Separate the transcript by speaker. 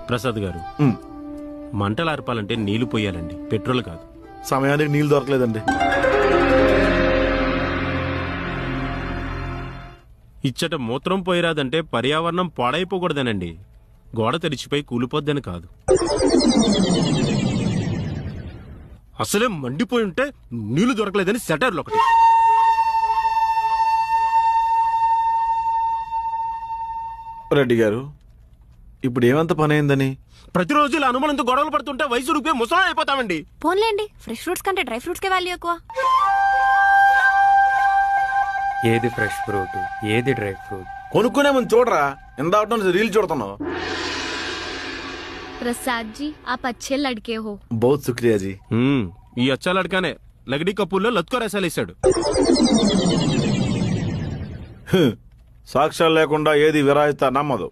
Speaker 1: ప్రసాద్ గారు, మంటలు ఆర్పాలంటే నీళ్లు పోయాలండి, పెట్రోల్ కాదు.
Speaker 2: సమయానికి నీళ్లు దొరకలేదండి.
Speaker 1: ఇచ్చట మూత్రం పోయిరాదంటే పర్యావరణం పాడైపోకూడదనండి, గోడ తెరిచిపోయి కూలిపోద్దని కాదు. అసలే మండిపోయి ఉంటే నీళ్లు దొరకలేదని సెటర్లు ఒకటి.
Speaker 2: రెడ్డి గారు, ఇప్పుడు ఏమంత పని అయిందని?
Speaker 1: ప్రతిరోజు ఇలా అనుమానంతో గొడవలు పడుతుంటే వయసు రూపే ముసలా అయిపోతామండి.
Speaker 3: పోన్లేండి, ఫ్రెష్ ఫ్రూట్స్ కంటే డ్రై ఫ్రూట్స్ కే వాల్యూ ఎక్కువ.
Speaker 4: ఏది ఫ్రెష్ ఫ్రూట్, ఏది డ్రై ఫ్రూట్
Speaker 2: కొనుక్కునే ముందు చూడరా, ఎంత రీల్ చూడుతున్నావు.
Speaker 5: प्रसाद जी आप अच्छे लड़के हो.
Speaker 2: बहुत शुक्रिया जी.
Speaker 1: ఈ అచ్చా లడ్కానే లగడీ కపూర్లో లత్కోరేసాలేశాడు.
Speaker 2: సాక్ష్యాలు లేకుండా ఏది విరాయిత నమ్మదు.